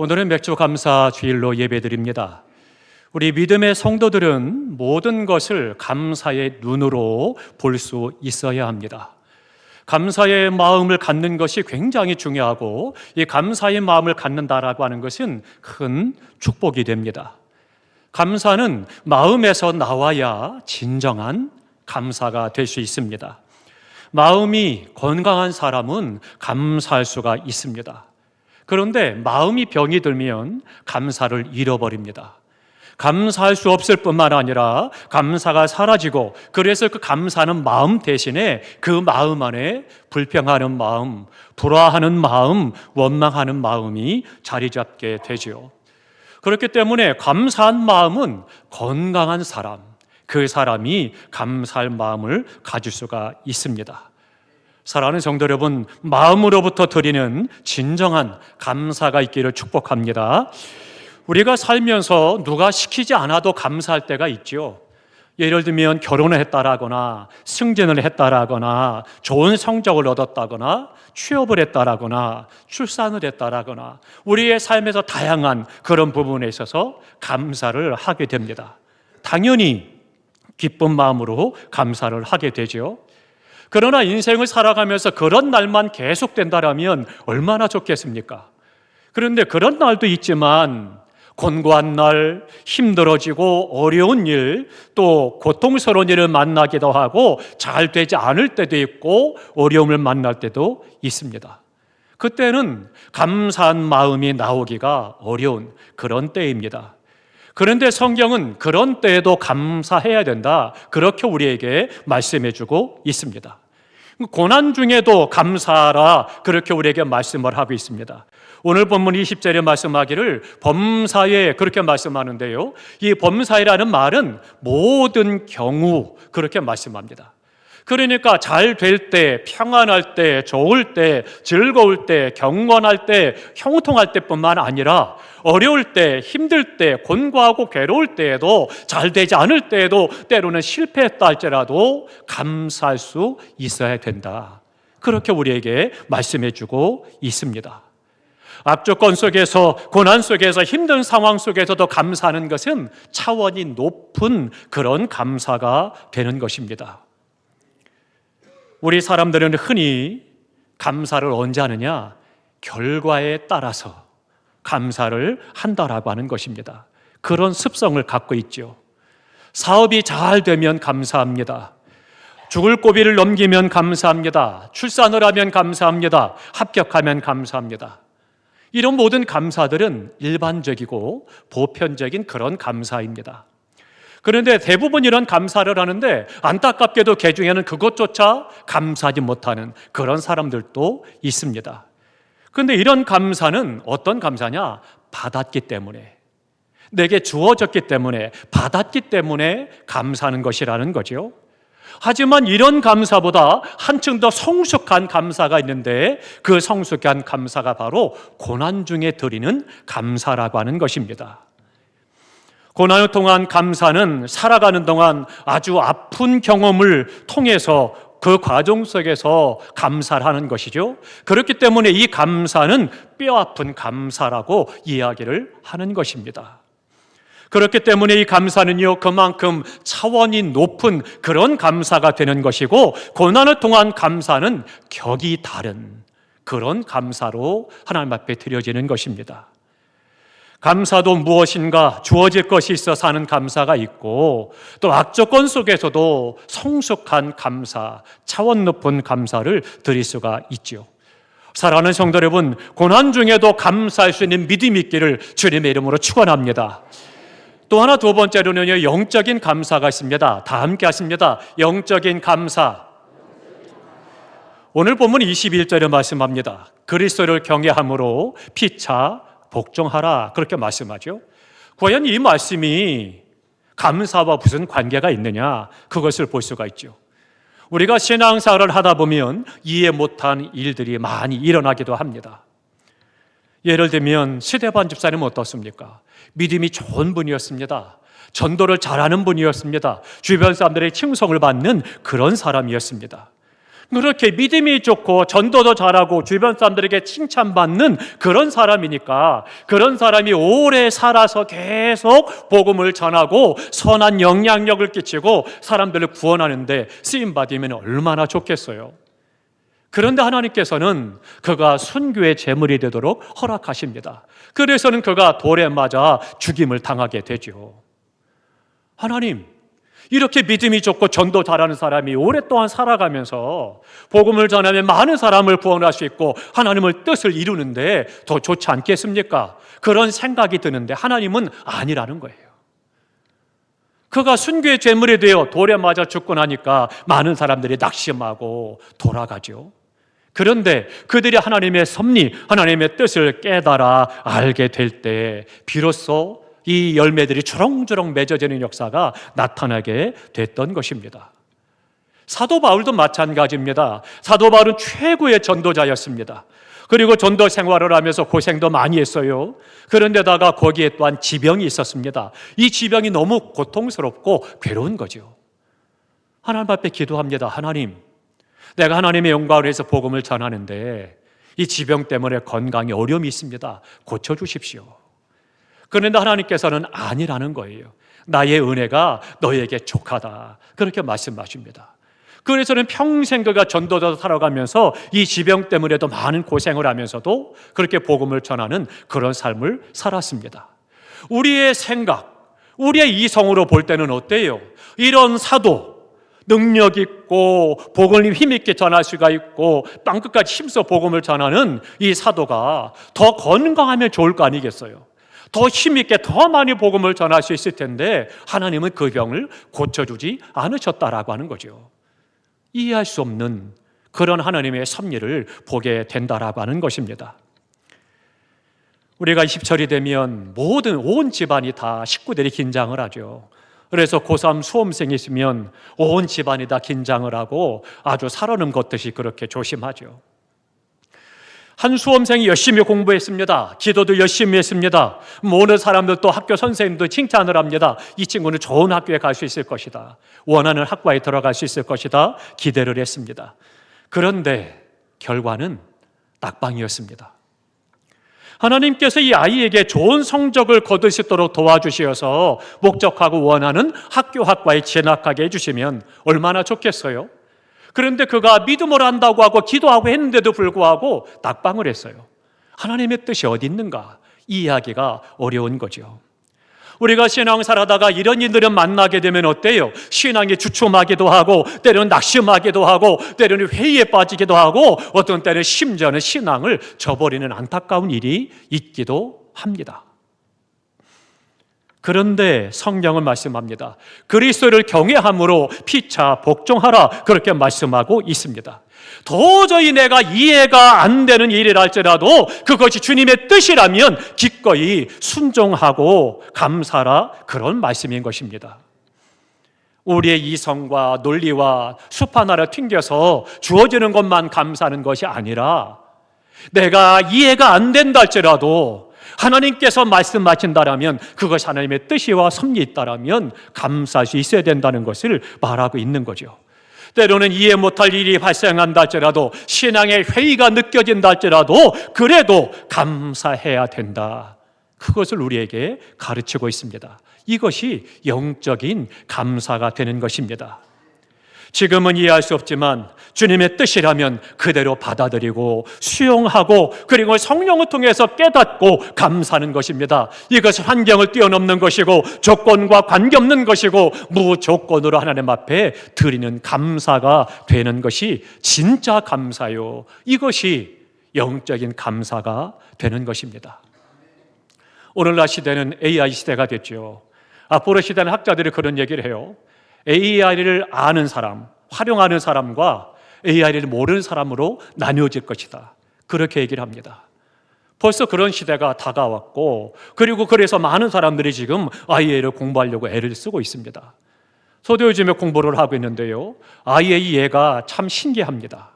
오늘은 맥주감사 주일로 예배드립니다. 우리 믿음의 성도들은 모든 것을 감사의 눈으로 볼 수 있어야 합니다. 감사의 마음을 갖는 것이 굉장히 중요하고, 이 감사의 마음을 갖는다라고 하는 것은 큰 축복이 됩니다. 감사는 마음에서 나와야 진정한 감사가 될 수 있습니다. 마음이 건강한 사람은 감사할 수가 있습니다. 그런데 마음이 병이 들면 감사를 잃어버립니다. 감사할 수 없을 뿐만 아니라 감사가 사라지고, 그래서 그 감사하는 마음 대신에 그 마음 안에 불평하는 마음, 불화하는 마음, 원망하는 마음이 자리 잡게 되죠. 그렇기 때문에 감사한 마음은 건강한 사람, 그 사람이 감사할 마음을 가질 수가 있습니다. 사랑하는 성도 여러분, 마음으로부터 드리는 진정한 감사가 있기를 축복합니다. 우리가 살면서 누가 시키지 않아도 감사할 때가 있죠. 예를 들면 결혼을 했다라거나 승진을 했다라거나 좋은 성적을 얻었다거나 취업을 했다라거나 출산을 했다라거나 우리의 삶에서 다양한 그런 부분에 있어서 감사를 하게 됩니다. 당연히 기쁜 마음으로 감사를 하게 되죠. 그러나 인생을 살아가면서 그런 날만 계속된다면 얼마나 좋겠습니까? 그런데 그런 날도 있지만 곤고한 날, 힘들어지고 어려운 일, 또 고통스러운 일을 만나기도 하고 잘 되지 않을 때도 있고 어려움을 만날 때도 있습니다. 그때는 감사한 마음이 나오기가 어려운 그런 때입니다. 그런데 성경은 그런 때에도 감사해야 된다, 그렇게 우리에게 말씀해 주고 있습니다. 고난 중에도 감사하라, 그렇게 우리에게 말씀을 하고 있습니다. 오늘 본문 20절에 말씀하기를 범사에, 그렇게 말씀하는데요, 이 범사에라는 말은 모든 경우, 그렇게 말씀합니다. 그러니까 잘 될 때, 평안할 때, 좋을 때, 즐거울 때, 경건할 때, 형통할 때뿐만 아니라 어려울 때, 힘들 때, 곤고하고 괴로울 때에도, 잘 되지 않을 때에도, 때로는 실패했다 할지라도 감사할 수 있어야 된다, 그렇게 우리에게 말씀해 주고 있습니다. 악조건 속에서, 고난 속에서, 힘든 상황 속에서도 감사하는 것은 차원이 높은 그런 감사가 되는 것입니다. 우리 사람들은 흔히 감사를 언제 하느냐? 결과에 따라서 감사를 한다라고 하는 것입니다. 그런 습성을 갖고 있죠. 사업이 잘 되면 감사합니다. 죽을 고비를 넘기면 감사합니다. 출산을 하면 감사합니다. 합격하면 감사합니다. 이런 모든 감사들은 일반적이고 보편적인 그런 감사입니다. 그런데 대부분 이런 감사를 하는데 안타깝게도 그 중에는 그것조차 감사하지 못하는 그런 사람들도 있습니다. 그런데 이런 감사는 어떤 감사냐? 받았기 때문에, 내게 주어졌기 때문에, 받았기 때문에 감사하는 것이라는 거죠. 하지만 이런 감사보다 한층 더 성숙한 감사가 있는데, 그 성숙한 감사가 바로 고난 중에 드리는 감사라고 하는 것입니다. 고난을 통한 감사는 살아가는 동안 아주 아픈 경험을 통해서 그 과정 속에서 감사를 하는 것이죠. 그렇기 때문에 이 감사는 뼈아픈 감사라고 이야기를 하는 것입니다. 그렇기 때문에 이 감사는요, 그만큼 차원이 높은 그런 감사가 되는 것이고, 고난을 통한 감사는 격이 다른 그런 감사로 하나님 앞에 드려지는 것입니다. 감사도 무엇인가? 주어질 것이 있어서 하는 감사가 있고, 또 악조건 속에서도 성숙한 감사, 차원 높은 감사를 드릴 수가 있죠. 사랑하는 성도 여러분, 고난 중에도 감사할 수 있는 믿음이 있기를 주님의 이름으로 축원합니다. 또 하나, 두 번째로는요, 영적인 감사가 있습니다. 다 함께 하십니다. 영적인 감사. 오늘 본문 21절에 말씀합니다. 그리스도를 경외함으로 피차 복종하라, 그렇게 말씀하죠. 과연 이 말씀이 감사와 무슨 관계가 있느냐? 그것을 볼 수가 있죠. 우리가 신앙생활을 하다 보면 이해 못한 일들이 많이 일어나기도 합니다. 예를 들면 시대반 집사님은 어떻습니까? 믿음이 좋은 분이었습니다. 전도를 잘하는 분이었습니다. 주변 사람들의 칭송을 받는 그런 사람이었습니다. 그렇게 믿음이 좋고 전도도 잘하고 주변 사람들에게 칭찬받는 그런 사람이니까 그런 사람이 오래 살아서 계속 복음을 전하고 선한 영향력을 끼치고 사람들을 구원하는데 쓰임받으면 얼마나 좋겠어요. 그런데 하나님께서는 그가 순교의 제물이 되도록 허락하십니다. 그래서는 그가 돌에 맞아 죽임을 당하게 되죠. 하나님, 이렇게 믿음이 좋고 전도 잘하는 사람이 오랫동안 살아가면서 복음을 전하면 많은 사람을 구원할 수 있고 하나님의 뜻을 이루는데 더 좋지 않겠습니까? 그런 생각이 드는데 하나님은 아니라는 거예요. 그가 순교의 제물이 되어 돌에 맞아 죽고 나니까 많은 사람들이 낙심하고 돌아가죠. 그런데 그들이 하나님의 섭리, 하나님의 뜻을 깨달아 알게 될 때 비로소 이 열매들이 주렁주렁 맺어지는 역사가 나타나게 됐던 것입니다. 사도 바울도 마찬가지입니다. 사도 바울은 최고의 전도자였습니다. 그리고 전도 생활을 하면서 고생도 많이 했어요. 그런데다가 거기에 또한 지병이 있었습니다. 이 지병이 너무 고통스럽고 괴로운 거죠. 하나님 앞에 기도합니다. 하나님, 내가 하나님의 영광을 위해서 복음을 전하는데 이 지병 때문에 건강에 어려움이 있습니다. 고쳐주십시오. 그런데 하나님께서는 아니라는 거예요. 나의 은혜가 너에게 족하다. 그렇게 말씀하십니다. 그래서는 평생 그가 전도자로 살아가면서 이 지병 때문에도 많은 고생을 하면서도 그렇게 복음을 전하는 그런 삶을 살았습니다. 우리의 생각, 우리의 이성으로 볼 때는 어때요? 이런 사도, 능력 있고 복음을 힘있게 전할 수가 있고 땅끝까지 힘써 복음을 전하는 이 사도가 더 건강하면 좋을 거 아니겠어요? 더 힘있게 더 많이 복음을 전할 수 있을 텐데 하나님은 그 병을 고쳐주지 않으셨다라고 하는 거죠. 이해할 수 없는 그런 하나님의 섭리를 보게 된다라고 하는 것입니다. 우리가 20철이 되면 온 집안이 다 식구들이 긴장을 하죠. 그래서 고3 수험생이 있으면 온 집안이 다 긴장을 하고 아주 살얼음 걷듯이 그렇게 조심하죠. 한 수험생이 열심히 공부했습니다. 기도도 열심히 했습니다. 모든 사람들도 학교 선생님도 칭찬을 합니다. 이 친구는 좋은 학교에 갈 수 있을 것이다. 원하는 학과에 들어갈 수 있을 것이다. 기대를 했습니다. 그런데 결과는 낙방이었습니다. 하나님께서 이 아이에게 좋은 성적을 거둘 수 있도록 도와주셔서 목적하고 원하는 학과에 진학하게 해주시면 얼마나 좋겠어요? 그런데 그가 믿음을 한다고 하고 기도하고 했는데도 불구하고 낙방을 했어요. 하나님의 뜻이 어디 있는가? 이해하기가 어려운 거죠. 우리가 신앙생활하다가 이런 일들을 만나게 되면 어때요? 신앙이 주춤하기도 하고 때로는 낙심하기도 하고 때로는 회의에 빠지기도 하고 어떤 때는 심지어는 신앙을 저버리는 안타까운 일이 있기도 합니다. 그런데 성경은 말씀합니다. 그리스도를 경외함으로 피차 복종하라 그렇게 말씀하고 있습니다. 도저히 내가 이해가 안 되는 일이라 할지라도 그것이 주님의 뜻이라면 기꺼이 순종하고 감사라 그런 말씀인 것입니다. 우리의 이성과 논리와 수판화를 튕겨서 주어지는 것만 감사하는 것이 아니라 내가 이해가 안 된다 할지라도 하나님께서 말씀하신다라면 그것이 하나님의 뜻이와 섭리 있다라면 감사할 수 있어야 된다는 것을 말하고 있는 거죠. 때로는 이해 못할 일이 발생한다 할지라도 신앙의 회의가 느껴진다 할지라도 그래도 감사해야 된다. 그것을 우리에게 가르치고 있습니다. 이것이 영적인 감사가 되는 것입니다. 지금은 이해할 수 없지만 주님의 뜻이라면 그대로 받아들이고 수용하고 그리고 성령을 통해서 깨닫고 감사하는 것입니다. 이것은 환경을 뛰어넘는 것이고 조건과 관계없는 것이고 무조건으로 하나님 앞에 드리는 감사가 되는 것이 진짜 감사요. 이것이 영적인 감사가 되는 것입니다. 오늘날 시대는 AI 시대가 됐죠. 앞으로 시대는 학자들이 그런 얘기를 해요. AI를 아는 사람, 활용하는 사람과 AI를 모르는 사람으로 나뉘어질 것이다. 그렇게 얘기를 합니다. 벌써 그런 시대가 다가왔고 그리고 그래서 많은 사람들이 지금 AI를 공부하려고 애를 쓰고 있습니다. 저도 요즘에 공부를 하고 있는데요. AI 얘가 참 신기합니다.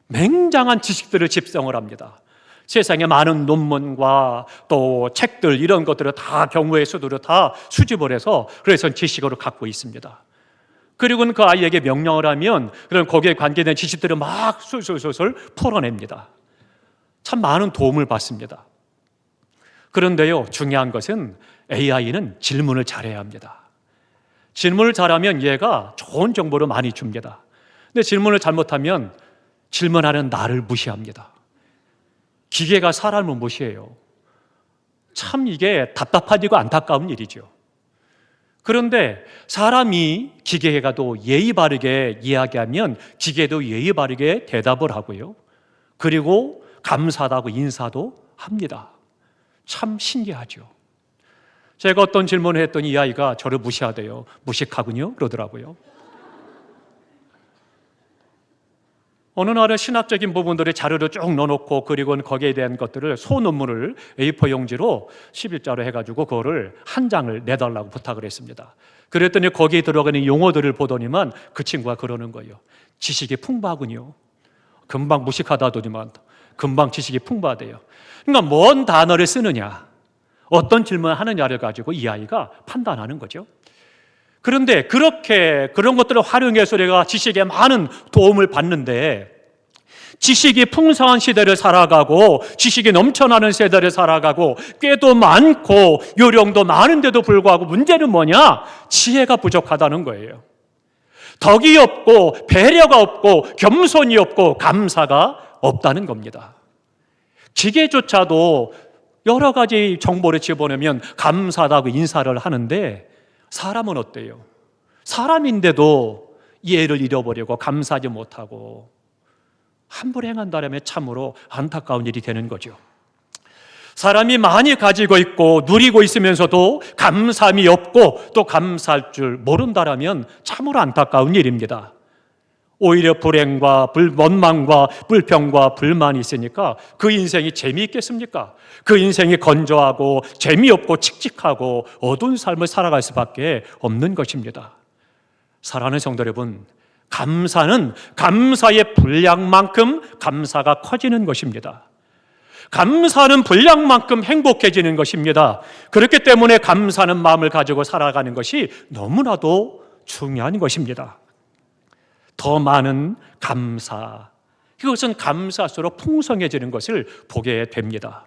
맹장한 지식들을 집성을 합니다. 세상에 많은 논문과 또 책들 이런 것들을 다 경우의 수들을 다 수집을 해서 그래서 지식으로 갖고 있습니다. 그리고는 그 아이에게 명령을 하면 그런 거기에 관계된 지식들을 막 술술술술 풀어냅니다. 참 많은 도움을 받습니다. 그런데요, 중요한 것은 AI는 질문을 잘해야 합니다. 질문을 잘하면 얘가 좋은 정보를 많이 줍니다. 근데 질문을 잘못하면 질문하는 나를 무시합니다. 기계가 사람을 무시해요. 참 이게 답답하지고 안타까운 일이죠. 그런데 사람이 기계가도 예의 바르게 이야기하면 기계도 예의 바르게 대답을 하고요. 그리고 감사하다고 인사도 합니다. 참 신기하죠. 제가 어떤 질문을 했더니 이 아이가 저를 무시하대요. 무식하군요 그러더라고요. 어느 날은 신학적인 부분들을 자료를 쭉 넣어놓고 그리고 거기에 대한 것들을 소논문을 A4 용지로 11자로 해가지고 그거를 한 장을 내달라고 부탁을 했습니다. 그랬더니 거기에 들어가는 용어들을 보더니만 그 친구가 그러는 거예요. 지식이 풍부하군요. 금방 무식하다 하더니만 금방 지식이 풍부하대요. 그러니까 뭔 단어를 쓰느냐, 어떤 질문을 하느냐를 가지고 이 아이가 판단하는 거죠. 그런데 그렇게 그런 것들을 활용해서 내가 지식에 많은 도움을 받는데 지식이 풍성한 시대를 살아가고 지식이 넘쳐나는 세대를 살아가고 꾀도 많고 요령도 많은데도 불구하고 문제는 뭐냐? 지혜가 부족하다는 거예요. 덕이 없고 배려가 없고 겸손이 없고 감사가 없다는 겁니다. 기계조차도 여러 가지 정보를 집어넣으면 감사하다고 인사를 하는데 사람은 어때요? 사람인데도 이해를 잃어버리고 감사하지 못하고 함부로 행한다면 참으로 안타까운 일이 되는 거죠. 사람이 많이 가지고 있고 누리고 있으면서도 감사함이 없고 또 감사할 줄 모른다면 참으로 안타까운 일입니다. 오히려 불행과 원망과 불평과 불만이 있으니까 그 인생이 재미있겠습니까? 그 인생이 건조하고 재미없고 칙칙하고 어두운 삶을 살아갈 수밖에 없는 것입니다. 사랑하는 성도 여러분, 감사는 감사의 분량만큼 감사가 커지는 것입니다. 감사하는 분량만큼 행복해지는 것입니다. 그렇기 때문에 감사하는 마음을 가지고 살아가는 것이 너무나도 중요한 것입니다. 더 많은 감사, 이것은 감사할수록 풍성해지는 것을 보게 됩니다.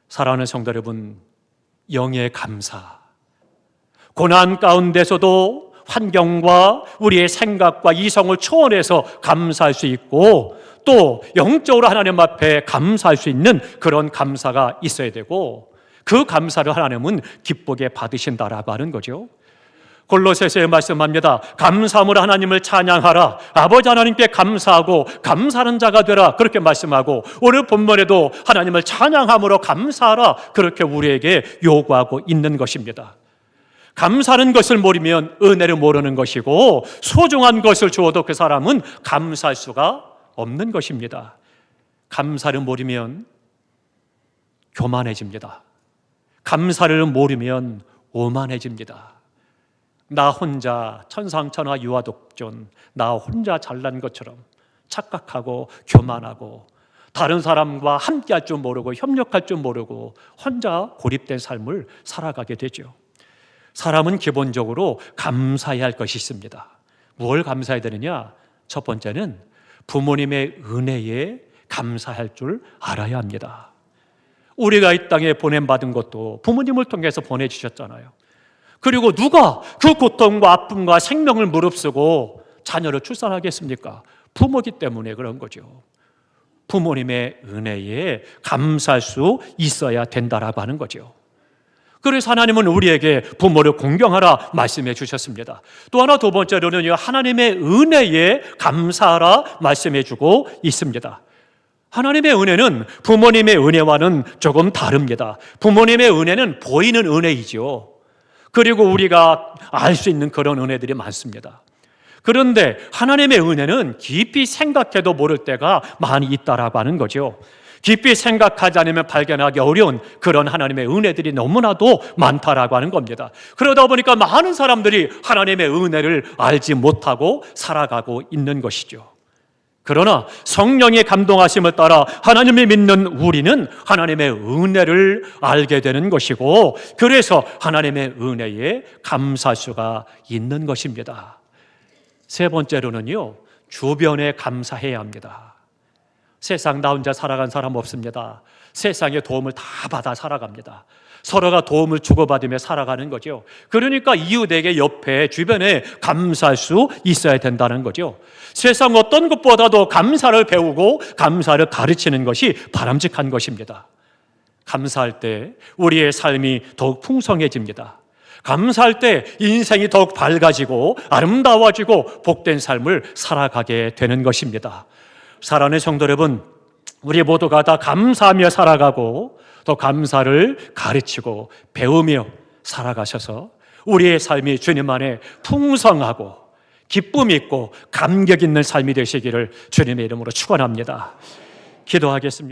사랑하는 성도 여러분, 영의 감사, 고난 가운데서도 환경과 우리의 생각과 이성을 초월해서 감사할 수 있고 또 영적으로 하나님 앞에 감사할 수 있는 그런 감사가 있어야 되고 그 감사를 하나님은 기쁘게 받으신다라고 하는 거죠. 골로새서에 말씀합니다. 감사함으로 하나님을 찬양하라. 아버지 하나님께 감사하고 감사하는 자가 되라. 그렇게 말씀하고 오늘 본문에도 하나님을 찬양함으로 감사하라. 그렇게 우리에게 요구하고 있는 것입니다. 감사하는 것을 모르면 은혜를 모르는 것이고 소중한 것을 주어도 그 사람은 감사할 수가 없는 것입니다. 감사를 모르면 교만해집니다. 감사를 모르면 오만해집니다. 나 혼자 천상천하 유아독존, 나 혼자 잘난 것처럼 착각하고 교만하고 다른 사람과 함께할 줄 모르고 협력할 줄 모르고 혼자 고립된 삶을 살아가게 되죠. 사람은 기본적으로 감사해야 할 것이 있습니다. 뭘 감사해야 되느냐? 첫 번째는 부모님의 은혜에 감사할 줄 알아야 합니다. 우리가 이 땅에 보냄받은 것도 부모님을 통해서 보내주셨잖아요. 그리고 누가 그 고통과 아픔과 생명을 무릅쓰고 자녀를 출산하겠습니까? 부모기 때문에 그런 거죠. 부모님의 은혜에 감사할 수 있어야 된다라고 하는 거죠. 그래서 하나님은 우리에게 부모를 공경하라 말씀해 주셨습니다. 또 하나 두 번째로는 하나님의 은혜에 감사하라 말씀해 주고 있습니다. 하나님의 은혜는 부모님의 은혜와는 조금 다릅니다. 부모님의 은혜는 보이는 은혜이죠. 그리고 우리가 알 수 있는 그런 은혜들이 많습니다. 그런데 하나님의 은혜는 깊이 생각해도 모를 때가 많이 있다라고 하는 거죠. 깊이 생각하지 않으면 발견하기 어려운 그런 하나님의 은혜들이 너무나도 많다라고 하는 겁니다. 그러다 보니까 많은 사람들이 하나님의 은혜를 알지 못하고 살아가고 있는 것이죠. 그러나 성령의 감동하심을 따라 하나님을 믿는 우리는 하나님의 은혜를 알게 되는 것이고 그래서 하나님의 은혜에 감사할 수가 있는 것입니다. 세 번째로는요, 주변에 감사해야 합니다. 세상 나 혼자 살아간 사람 없습니다. 세상의 도움을 다 받아 살아갑니다. 서로가 도움을 주고받으며 살아가는 거죠. 그러니까 이웃에게 옆에 주변에 감사할 수 있어야 된다는 거죠. 세상 어떤 것보다도 감사를 배우고 감사를 가르치는 것이 바람직한 것입니다. 감사할 때 우리의 삶이 더욱 풍성해집니다. 감사할 때 인생이 더욱 밝아지고 아름다워지고 복된 삶을 살아가게 되는 것입니다. 사랑하는 성도 여러분, 우리 모두가 다 감사하며 살아가고 또 감사를 가르치고 배우며 살아가셔서 우리의 삶이 주님 안에 풍성하고 기쁨 있고 감격 있는 삶이 되시기를 주님의 이름으로 축원합니다. 기도하겠습니다.